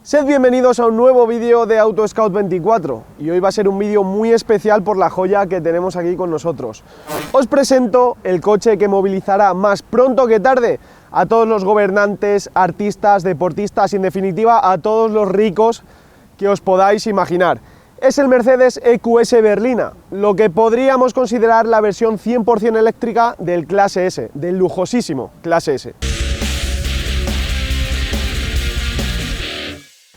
Sed bienvenidos a un nuevo vídeo de AutoScout24 y hoy va a ser un vídeo muy especial por la joya que tenemos aquí con nosotros. Os presento el coche que movilizará más pronto que tarde a todos los gobernantes, artistas, deportistas, en definitiva a todos los ricos que os podáis imaginar. Es el Mercedes EQS Berlina, lo que podríamos considerar la versión 100% eléctrica del Clase S, del lujosísimo Clase S.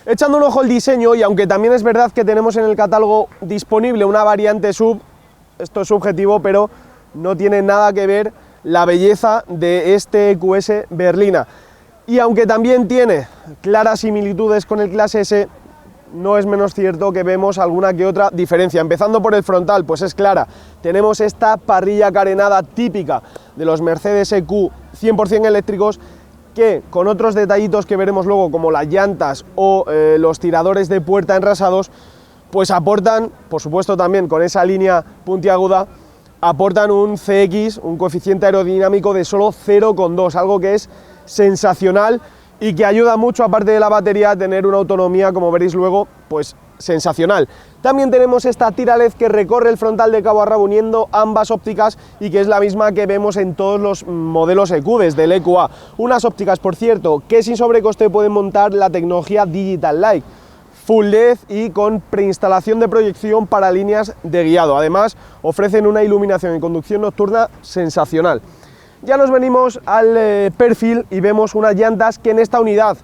Echando un ojo al diseño, y aunque también es verdad que tenemos en el catálogo disponible una variante sub, esto es subjetivo, pero no tiene nada que ver la belleza de este EQS Berlina. Y aunque también tiene claras similitudes con el Clase S, no es menos cierto que vemos alguna que otra diferencia. Empezando por el frontal, pues es clara. Tenemos esta parrilla carenada típica de los Mercedes EQ 100% eléctricos, que con otros detallitos que veremos luego, como las llantas o los tiradores de puerta enrasados, pues aportan, por supuesto también con esa línea puntiaguda, aportan un CX, un coeficiente aerodinámico de solo 0,2, algo que es sensacional y que ayuda mucho, aparte de la batería, a tener una autonomía, como veréis luego, pues sensacional. También tenemos esta tira LED que recorre el frontal de cabo a rabo uniendo ambas ópticas y que es la misma que vemos en todos los modelos EQ, desde el EQA. Unas ópticas, por cierto, que sin sobrecoste pueden montar la tecnología Digital Light, Full LED y con preinstalación de proyección para líneas de guiado. Además, ofrecen una iluminación en conducción nocturna sensacional. Ya nos venimos al perfil y vemos unas llantas que en esta unidad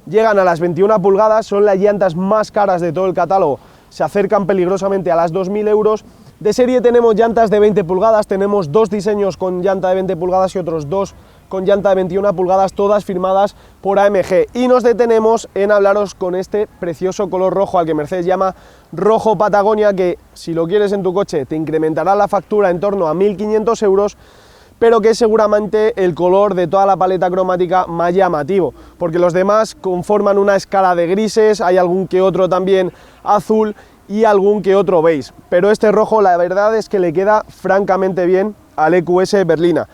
llegan a las 21 pulgadas, son las llantas más caras de todo el catálogo, se acercan peligrosamente a las 2.000 euros. De serie tenemos llantas de 20 pulgadas, tenemos dos diseños con llanta de 20 pulgadas y otros dos con llanta de 21 pulgadas, todas firmadas por AMG. Y nos detenemos en hablaros con este precioso color rojo al que Mercedes llama rojo Patagonia, que si lo quieres en tu coche te incrementará la factura en torno a 1.500 euros, pero que es seguramente el color de toda la paleta cromática más llamativo, porque los demás conforman una escala de grises, hay algún que otro también azul y algún que otro beige, pero este rojo la verdad es que le queda francamente bien al EQS Berlina.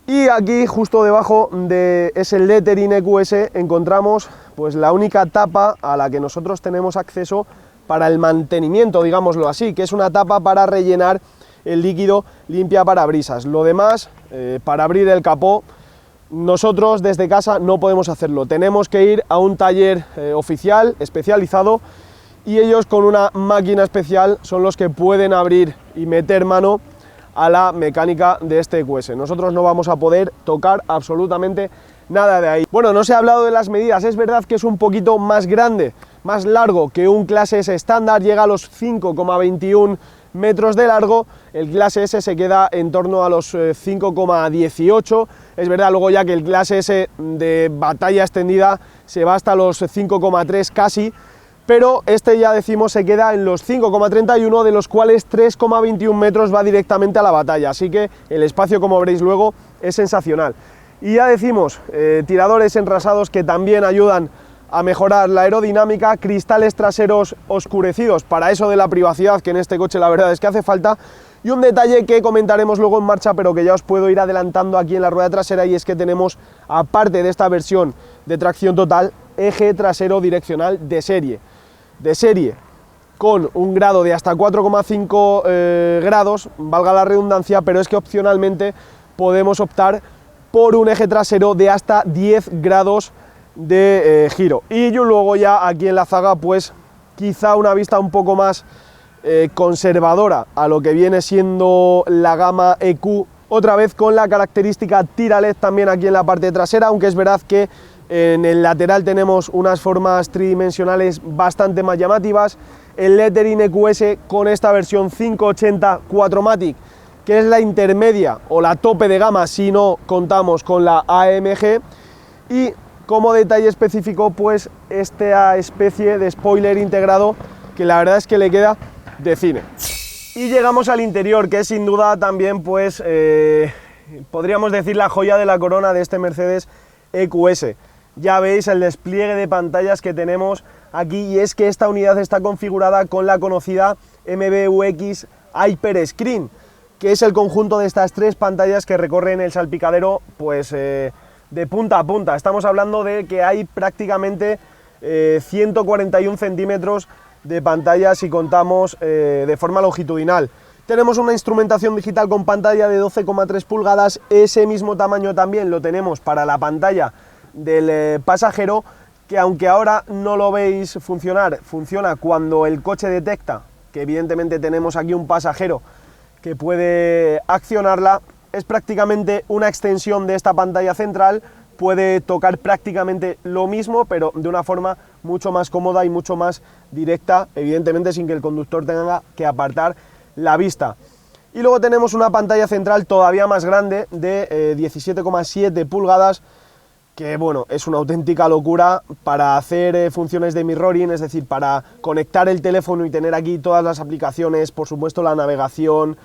Y aquí justo debajo de ese lettering EQS encontramos pues la única tapa a la que nosotros tenemos acceso para el mantenimiento, digámoslo así, que es una tapa para rellenar el líquido limpia parabrisas. Lo demás, para abrir el capó, nosotros desde casa no podemos hacerlo, tenemos que ir a un taller oficial, especializado, y ellos con una máquina especial son los que pueden abrir y meter mano a la mecánica de este EQS. Nosotros no vamos a poder tocar absolutamente nada de ahí. Bueno, no se ha hablado de las medidas, es verdad que es un poquito más grande, más largo que un Clase S estándar, llega a los 5,21 metros de largo, el Clase S se queda en torno a los 5,18, es verdad luego ya que el Clase S de batalla extendida se va hasta los 5,3 casi, pero este ya decimos se queda en los 5,31, de los cuales 3,21 metros va directamente a la batalla, así que el espacio, como veréis luego, es sensacional. Y ya decimos, tiradores enrasados que también ayudan a mejorar la aerodinámica, cristales traseros oscurecidos para eso de la privacidad, que en este coche la verdad es que hace falta, y un detalle que comentaremos luego en marcha, pero que ya os puedo ir adelantando aquí en la rueda trasera, y es que tenemos, aparte de esta versión de tracción total, eje trasero direccional de serie, con un grado de hasta 4,5 grados, valga la redundancia, pero es que opcionalmente podemos optar por un eje trasero de hasta 10 grados de giro. Y yo luego ya aquí en la zaga pues quizá una vista un poco más conservadora a lo que viene siendo la gama EQ, otra vez con la característica tira LED también aquí en la parte trasera, aunque es verdad que en el lateral tenemos unas formas tridimensionales bastante más llamativas. El lettering EQS con esta versión 580 4MATIC, que es la intermedia o la tope de gama si no contamos con la AMG, y como detalle específico pues esta especie de spoiler integrado que la verdad es que le queda de cine. Y llegamos al interior, que es sin duda también pues podríamos decir la joya de la corona de este Mercedes EQS. Ya veis el despliegue de pantallas que tenemos aquí, y es que esta unidad está configurada con la conocida MBUX Hyperscreen, que es el conjunto de estas tres pantallas que recorren el salpicadero pues de punta a punta. Estamos hablando de que hay prácticamente 141 centímetros de pantalla si contamos de forma longitudinal. Tenemos una instrumentación digital con pantalla de 12,3 pulgadas, ese mismo tamaño también lo tenemos para la pantalla del pasajero, que aunque ahora no lo veis funcionar, funciona cuando el coche detecta que evidentemente tenemos aquí un pasajero que puede accionarla. Es prácticamente una extensión de esta pantalla central, puede tocar prácticamente lo mismo, pero de una forma mucho más cómoda y mucho más directa, evidentemente sin que el conductor tenga que apartar la vista. Y luego tenemos una pantalla central todavía más grande de 17,7 pulgadas, que bueno, es una auténtica locura para hacer funciones de mirroring, es decir, para conectar el teléfono y tener aquí todas las aplicaciones, por supuesto la navegación.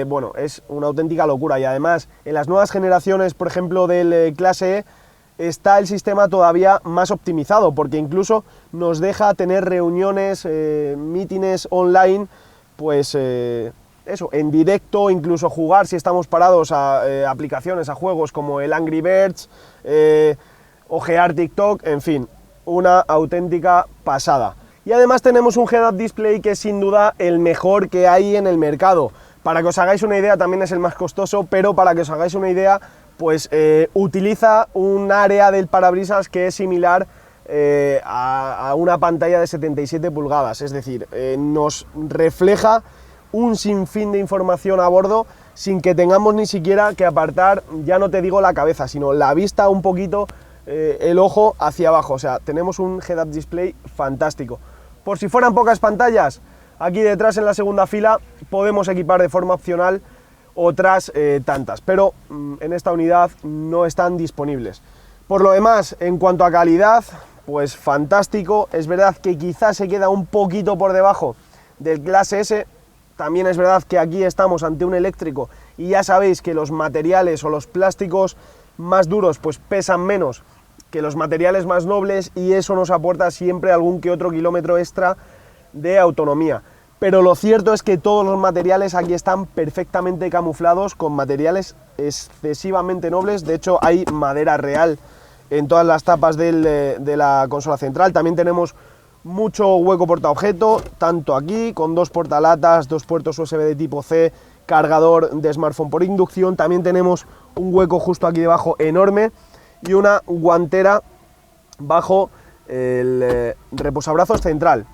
Bueno, es una auténtica locura, y además en las nuevas generaciones, por ejemplo del clase E, está el sistema todavía más optimizado, porque incluso nos deja tener reuniones, mítines online, pues eso, en directo, incluso jugar si estamos parados a aplicaciones, a juegos como el Angry Birds, ojear TikTok, en fin, una auténtica pasada. Y además tenemos un head-up display que es sin duda el mejor que hay en el mercado. Para que os hagáis una idea, también es el más costoso, pero para que os hagáis una idea, pues utiliza un área del parabrisas que es similar a una pantalla de 77 pulgadas, es decir, nos refleja un sinfín de información a bordo sin que tengamos ni siquiera que apartar, ya no te digo la cabeza, sino la vista un poquito, el ojo hacia abajo. O sea, tenemos un head-up display fantástico. Por si fueran pocas pantallas, aquí detrás en la segunda fila podemos equipar de forma opcional otras tantas, pero en esta unidad no están disponibles. Por lo demás, en cuanto a calidad, pues fantástico. Es verdad que quizás se queda un poquito por debajo del clase S. También es verdad que aquí estamos ante un eléctrico y ya sabéis que los materiales o los plásticos más duros pues pesan menos que los materiales más nobles, y eso nos aporta siempre algún que otro kilómetro extra de autonomía. Pero lo cierto es que todos los materiales aquí están perfectamente camuflados con materiales excesivamente nobles. De hecho, hay madera real en todas las tapas de la consola central. También tenemos mucho hueco portaobjeto, tanto aquí, con dos portalatas, dos puertos USB de tipo C, cargador de smartphone por inducción. También tenemos un hueco justo aquí debajo enorme y una guantera bajo el reposabrazos central,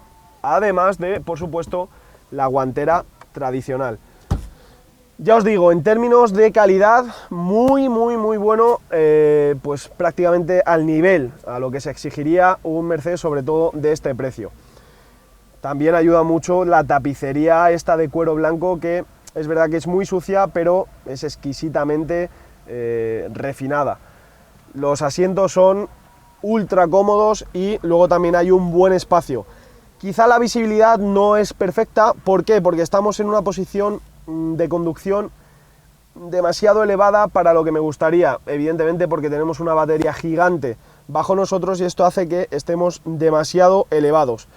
además de, por supuesto, la guantera tradicional. Ya os digo, en términos de calidad, muy bueno, pues prácticamente al nivel a lo que se exigiría un Mercedes, sobre todo de este precio. También ayuda mucho la tapicería esta de cuero blanco, que es verdad que es muy sucia, pero es exquisitamente refinada. Los asientos son ultra cómodos y luego también hay un buen espacio. Quizá la visibilidad no es perfecta. ¿Por qué? Porque estamos en una posición de conducción demasiado elevada para lo que me gustaría, evidentemente porque tenemos una batería gigante bajo nosotros y esto hace que estemos demasiado elevados.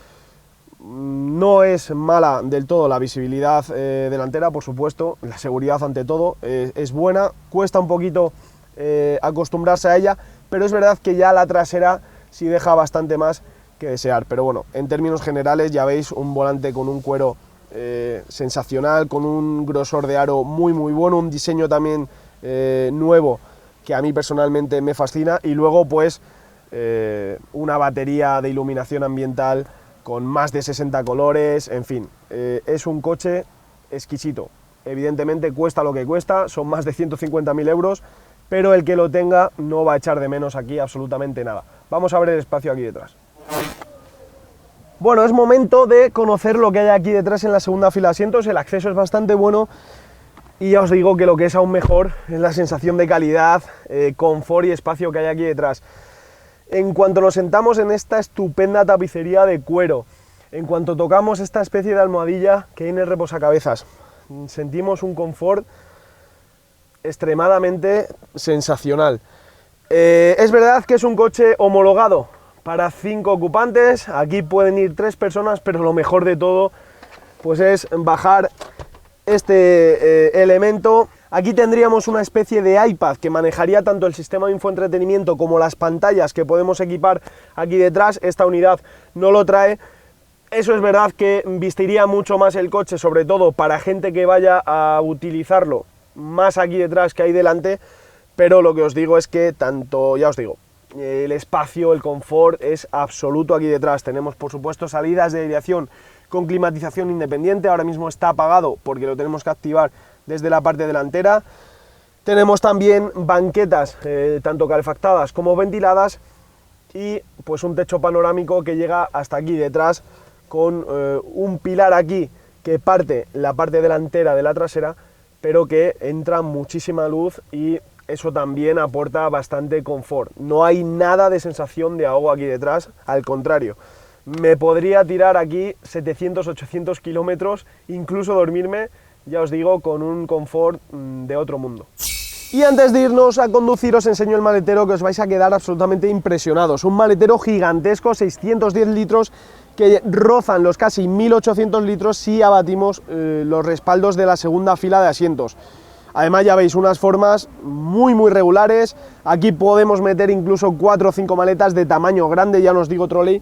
No es mala del todo la visibilidad delantera, por supuesto, la seguridad ante todo es buena, cuesta un poquito acostumbrarse a ella, pero es verdad que ya la trasera sí deja bastante más que desear. Pero bueno, en términos generales ya veis un volante con un cuero sensacional, con un grosor de aro muy bueno, un diseño también nuevo que a mí personalmente me fascina, y luego pues una batería de iluminación ambiental con más de 60 colores, en fin, es un coche exquisito. Evidentemente cuesta lo que cuesta, son más de 150.000 euros, pero el que lo tenga no va a echar de menos aquí absolutamente nada. Vamos a ver el espacio aquí detrás. Bueno, es momento de conocer lo que hay aquí detrás en la segunda fila de asientos. El acceso es bastante bueno y ya os digo que lo que es aún mejor es la sensación de calidad, confort y espacio que hay aquí detrás. En cuanto nos sentamos en esta estupenda tapicería de cuero, en cuanto tocamos esta especie de almohadilla que hay en el reposacabezas, sentimos un confort extremadamente sensacional. Es verdad que es un coche homologado para 5 ocupantes, aquí pueden ir 3 personas, pero lo mejor de todo pues es bajar este elemento Aquí tendríamos una especie de iPad que manejaría tanto el sistema de infoentretenimiento como las pantallas que podemos equipar aquí detrás. Esta unidad no lo trae. Eso es verdad que vistiría mucho más el coche, sobre todo para gente que vaya a utilizarlo más aquí detrás que ahí delante, pero lo que os digo es que tanto, ya os digo, el espacio, el confort es absoluto aquí detrás. Tenemos por supuesto salidas de aireación con climatización independiente, ahora mismo está apagado porque lo tenemos que activar desde la parte delantera. Tenemos también banquetas tanto calefactadas como ventiladas y pues un techo panorámico que llega hasta aquí detrás con un pilar aquí que parte la parte delantera de la trasera, pero que entra muchísima luz y eso también aporta bastante confort. No hay nada de sensación de ahogo aquí detrás, al contrario. Me podría tirar aquí 700-800 kilómetros, incluso dormirme, ya os digo, con un confort de otro mundo. Y antes de irnos a conducir os enseño el maletero, que os vais a quedar absolutamente impresionados. Un maletero gigantesco, 610 litros, que rozan los casi 1800 litros si abatimos los respaldos de la segunda fila de asientos. Además ya veis unas formas muy regulares. Aquí podemos meter incluso 4 o 5 maletas de tamaño grande, ya no os digo trolley,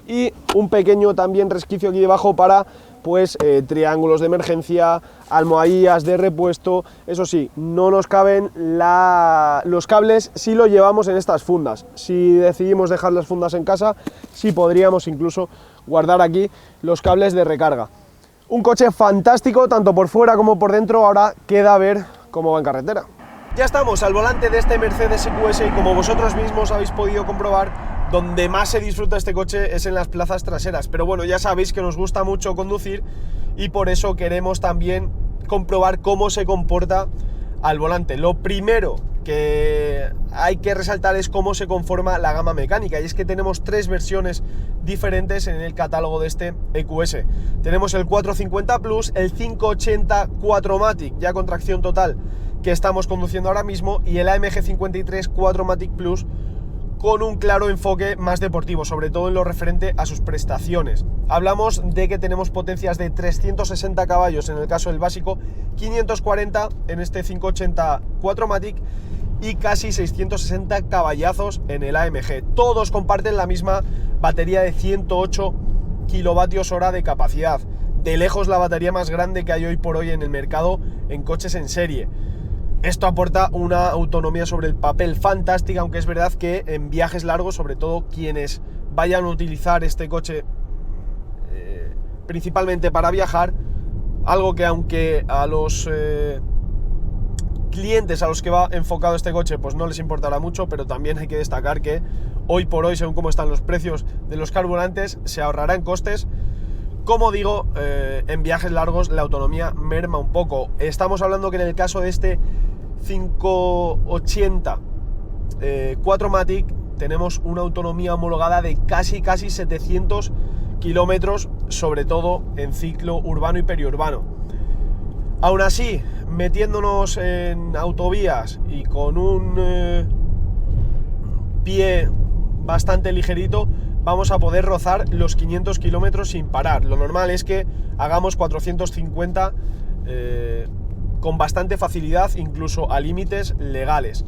y un pequeño también resquicio aquí debajo para pues triángulos de emergencia, almohadillas de repuesto. Eso sí, no nos caben los cables si lo llevamos en estas fundas. Si decidimos dejar las fundas en casa, sí podríamos incluso guardar aquí los cables de recarga. Un coche fantástico, tanto por fuera como por dentro. Ahora queda ver cómo va en carretera. Ya estamos al volante de este Mercedes EQS y como vosotros mismos habéis podido comprobar, donde más se disfruta este coche es en las plazas traseras. Pero bueno, ya sabéis que nos gusta mucho conducir y por eso queremos también comprobar cómo se comporta al volante. Lo primero que hay que resaltar es cómo se conforma la gama mecánica, y es que tenemos 3 versiones diferentes en el catálogo de este EQS. Tenemos el 450 Plus, el 580 4MATIC ya con tracción total que estamos conduciendo ahora mismo, y el AMG 53 4MATIC Plus con un claro enfoque más deportivo, sobre todo en lo referente a sus prestaciones. Hablamos de que tenemos potencias de 360 caballos en el caso del básico, 540 en este 580 4MATIC y casi 660 caballazos en el AMG. Todos comparten la misma batería de 108 kilovatios hora de capacidad. De lejos la batería más grande que hay hoy por hoy en el mercado en coches en serie. Esto aporta una autonomía sobre el papel fantástica, aunque es verdad que en viajes largos, sobre todo quienes vayan a utilizar este coche principalmente para viajar, algo que aunque a los clientes a los que va enfocado este coche pues no les importará mucho, pero también hay que destacar que hoy por hoy, según cómo están los precios de los carburantes, se ahorrará en costes. Como digo, en viajes largos la autonomía merma un poco. Estamos hablando que en el caso de este 580 4MATIC tenemos una autonomía homologada de casi 700 kilómetros, sobre todo en ciclo urbano y periurbano. Aún así, metiéndonos en autovías y con un pie bastante ligerito, vamos a poder rozar los 500 kilómetros sin parar. Lo normal es que hagamos 450 con bastante facilidad, incluso a límites legales.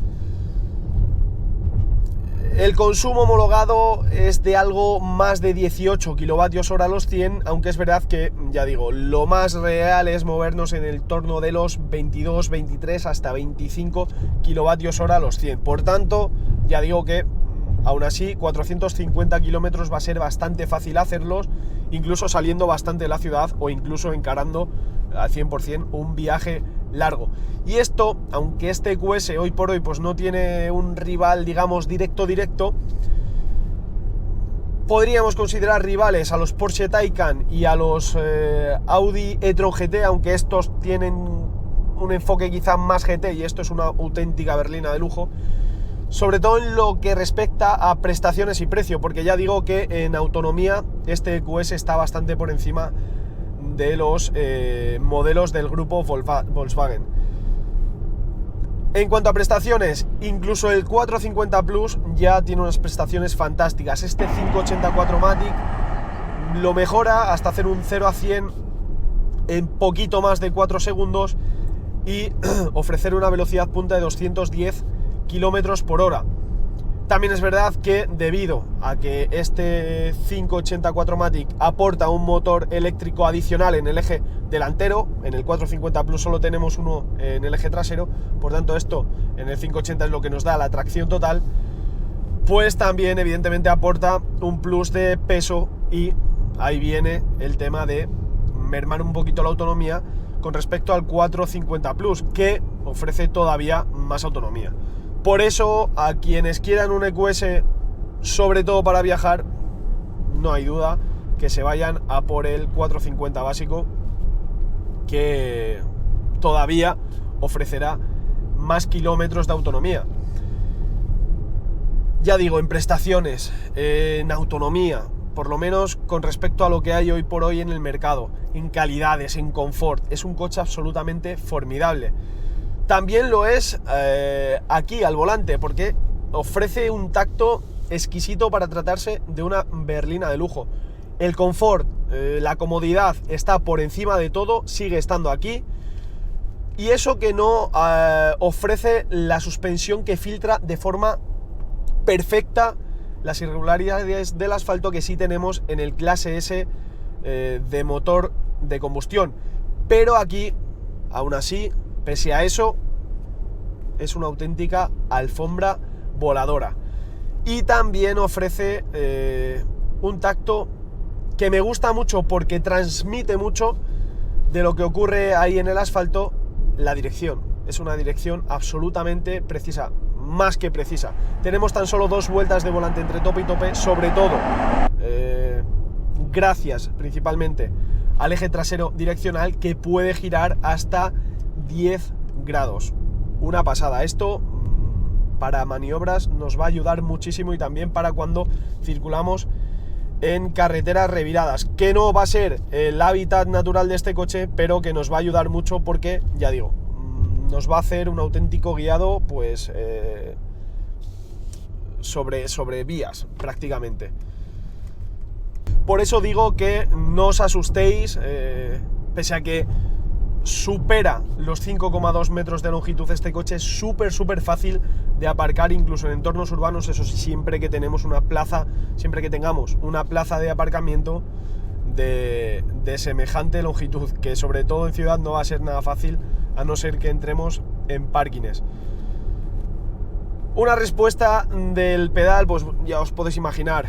El consumo homologado es de algo más de 18 kilovatios hora a los 100, aunque es verdad que, ya digo, lo más real es movernos en el torno de los 22, 23 hasta 25 kilovatios hora a los 100. Por tanto, ya digo que aún así 450 kilómetros va a ser bastante fácil hacerlos, incluso saliendo bastante de la ciudad o incluso encarando al 100% un viaje largo. Y esto, aunque este EQS hoy por hoy pues no tiene un rival, digamos, directo, podríamos considerar rivales a los Porsche Taycan y a los Audi e-tron GT, aunque estos tienen un enfoque quizá más GT y esto es una auténtica berlina de lujo, sobre todo en lo que respecta a prestaciones y precio, porque ya digo que en autonomía este EQS está bastante por encima de los modelos del grupo Volkswagen. En cuanto a prestaciones, incluso el 450 Plus ya tiene unas prestaciones fantásticas. Este 580 4MATIC lo mejora hasta hacer un 0 a 100 en poquito más de 4 segundos. y ofrecer una velocidad punta de 210 km por hora. También es verdad que debido a que este 580 4MATIC aporta un motor eléctrico adicional en el eje delantero, en el 450 Plus solo tenemos uno en el eje trasero, por tanto esto en el 580 es lo que nos da la tracción total, pues también evidentemente aporta un plus de peso y ahí viene el tema de mermar un poquito la autonomía con respecto al 450 Plus, que ofrece todavía más autonomía. Por eso, a quienes quieran un EQS, sobre todo para viajar, no hay duda que se vayan a por el 450 básico, que todavía ofrecerá más kilómetros de autonomía. Ya digo, en prestaciones, en autonomía, por lo menos con respecto a lo que hay hoy por hoy en el mercado, en calidades, en confort, es un coche absolutamente formidable. También lo es aquí al volante, porque ofrece un tacto exquisito para tratarse de una berlina de lujo. El confort, la comodidad está por encima de todo, sigue estando aquí. Y eso que no ofrece la suspensión que filtra de forma perfecta las irregularidades del asfalto que sí tenemos en el clase S de motor de combustión. Pero aquí, aún así, pese a eso, es una auténtica alfombra voladora. Y también ofrece un tacto que me gusta mucho porque transmite mucho de lo que ocurre ahí en el asfalto, la dirección. Es una dirección absolutamente precisa, más que precisa. Tenemos tan solo 2 vueltas de volante entre tope y tope, sobre todo gracias principalmente al eje trasero direccional, que puede girar hasta 10 grados. Una pasada. Esto para maniobras nos va a ayudar muchísimo, y también para cuando circulamos en carreteras reviradas, que no va a ser el hábitat natural de este coche, pero que nos va a ayudar mucho porque, ya digo, nos va a hacer un auténtico guiado pues sobre vías prácticamente. Por eso digo que no os asustéis, pese a que supera los 5,2 metros de longitud este coche, es súper fácil de aparcar, incluso en entornos urbanos, eso sí, siempre que tengamos una plaza de aparcamiento de semejante longitud, que sobre todo en ciudad no va a ser nada fácil, a no ser que entremos en parkings. Una respuesta del pedal, pues ya os podéis imaginar,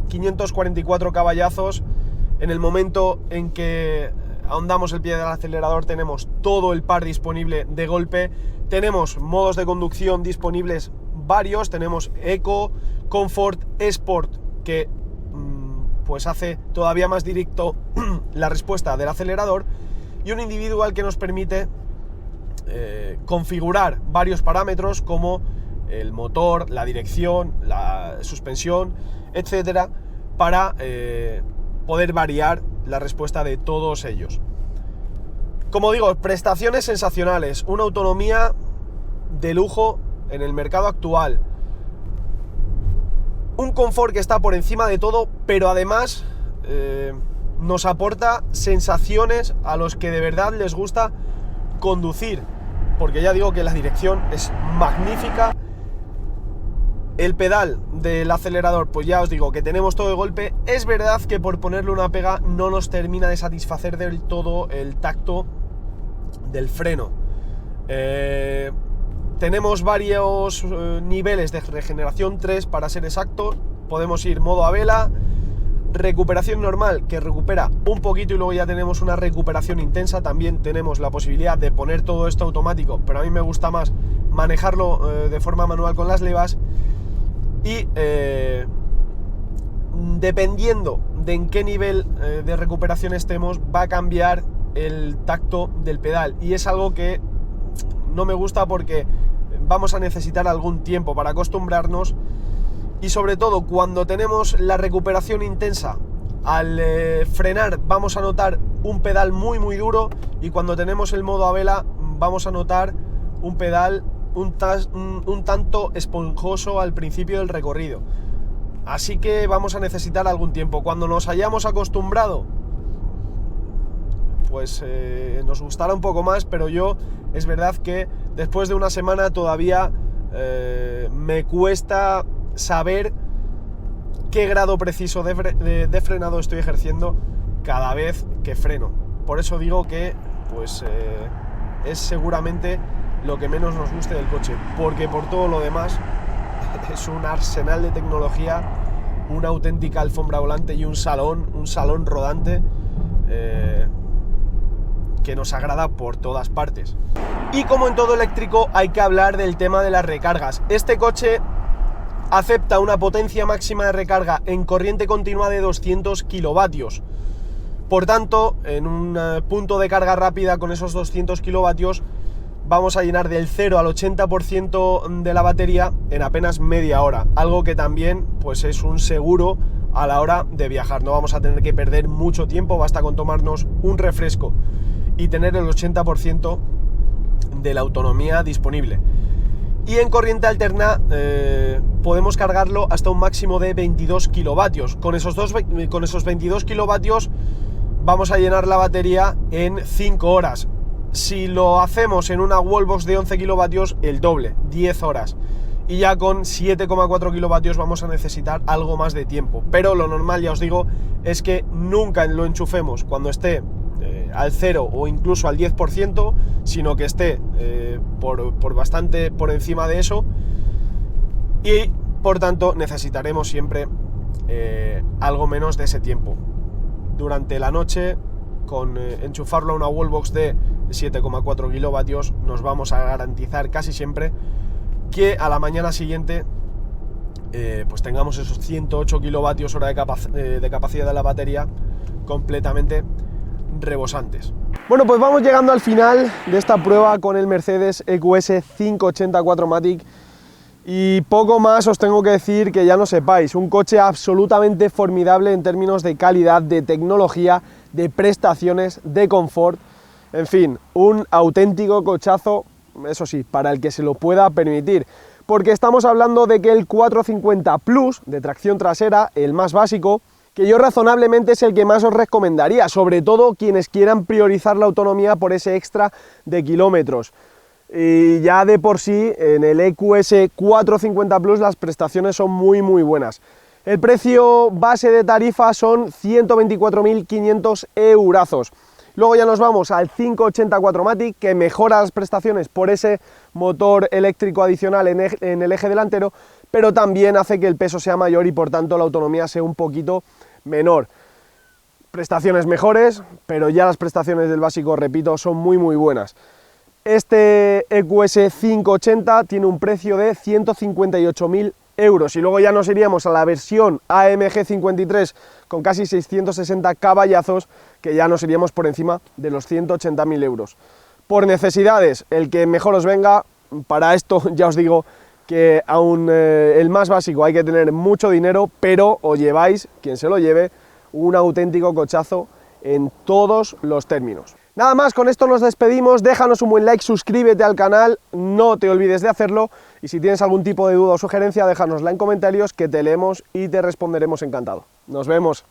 544 caballazos. En el momento en que ahondamos el pie del acelerador tenemos todo el par disponible de golpe. Tenemos modos de conducción disponibles varios, tenemos Eco, Comfort, Sport, que pues hace todavía más directo la respuesta del acelerador, y un individual que nos permite configurar varios parámetros como el motor, la dirección, la suspensión, etcétera, para poder variar la respuesta de todos ellos. Como digo, prestaciones sensacionales, una autonomía de lujo en el mercado actual, un confort que está por encima de todo, pero además nos aporta sensaciones a los que de verdad les gusta conducir, porque ya digo que la dirección es magnífica. El pedal del acelerador, pues ya os digo que tenemos todo de golpe. Es verdad que por ponerle una pega no nos termina de satisfacer del todo el tacto del freno. Tenemos varios niveles de regeneración, 3 para ser exactos. Podemos ir modo a vela, recuperación normal, que recupera un poquito, y luego ya tenemos una recuperación intensa. También tenemos la posibilidad de poner todo esto automático, pero a mí me gusta más manejarlo de forma manual con las levas. Y dependiendo de en qué nivel de recuperación estemos, va a cambiar el tacto del pedal, y es algo que no me gusta porque vamos a necesitar algún tiempo para acostumbrarnos, y sobre todo cuando tenemos la recuperación intensa, al frenar vamos a notar un pedal muy duro, y cuando tenemos el modo a vela vamos a notar un pedal un tanto esponjoso al principio del recorrido. Así que vamos a necesitar algún tiempo. Cuando nos hayamos acostumbrado, pues nos gustara un poco más, pero yo es verdad que después de una semana todavía me cuesta saber qué grado preciso de frenado estoy ejerciendo cada vez que freno. Por eso digo que pues es seguramente lo que menos nos guste del coche, porque por todo lo demás es un arsenal de tecnología, una auténtica alfombra volante y un salón rodante que nos agrada por todas partes. Y como en todo eléctrico hay que hablar del tema de las recargas. Este coche acepta una potencia máxima de recarga en corriente continua de 200 kilovatios. Por tanto, en un punto de carga rápida con esos 200 kilovatios vamos a llenar del 0 al 80% de la batería en apenas media hora, algo que también pues es un seguro a la hora de viajar. No vamos a tener que perder mucho tiempo, basta con tomarnos un refresco y tener el 80% de la autonomía disponible. Y en corriente alterna podemos cargarlo hasta un máximo de 22 kilovatios. Con esos 22 kilovatios vamos a llenar la batería en 5 horas. Si lo hacemos en una wallbox de 11 kilovatios, el doble, 10 horas. Y ya con 7,4 kilovatios vamos a necesitar algo más de tiempo. Pero lo normal, ya os digo, es que nunca lo enchufemos cuando esté al 0 o incluso al 10%, sino que esté por bastante por encima de eso. Y por tanto necesitaremos siempre algo menos de ese tiempo. Durante la noche, con enchufarlo a una wallbox de 7,4 kilovatios, nos vamos a garantizar casi siempre que a la mañana siguiente pues tengamos esos 108 kilovatios hora de capacidad de la batería completamente rebosantes. Bueno, pues vamos llegando al final de esta prueba con el Mercedes EQS 580 4MATIC. Y poco más os tengo que decir que ya no sepáis, un coche absolutamente formidable en términos de calidad, de tecnología, de prestaciones, de confort, en fin, un auténtico cochazo, eso sí, para el que se lo pueda permitir, porque estamos hablando de que el 450 Plus de tracción trasera, el más básico, que yo razonablemente es el que más os recomendaría, sobre todo quienes quieran priorizar la autonomía por ese extra de kilómetros. Y ya de por sí, en el EQS 450 Plus las prestaciones son muy buenas. El precio base de tarifa son 124.500 eurazos. Luego ya nos vamos al 580 4MATIC, que mejora las prestaciones por ese motor eléctrico adicional en el eje delantero, pero también hace que el peso sea mayor y por tanto la autonomía sea un poquito menor. Prestaciones mejores, pero ya las prestaciones del básico, repito, son muy buenas. Este EQS 580 tiene un precio de 158.000 euros y luego ya nos iríamos a la versión AMG 53 con casi 660 caballazos, que ya nos iríamos por encima de los 180.000 euros. Por necesidades, el que mejor os venga. Para esto ya os digo que aún el más básico hay que tener mucho dinero, pero os lleváis, quien se lo lleve, un auténtico cochazo en todos los términos. Nada más, con esto nos despedimos, déjanos un buen like, suscríbete al canal, no te olvides de hacerlo, y si tienes algún tipo de duda o sugerencia, déjanosla en comentarios que te leemos y te responderemos encantado. Nos vemos.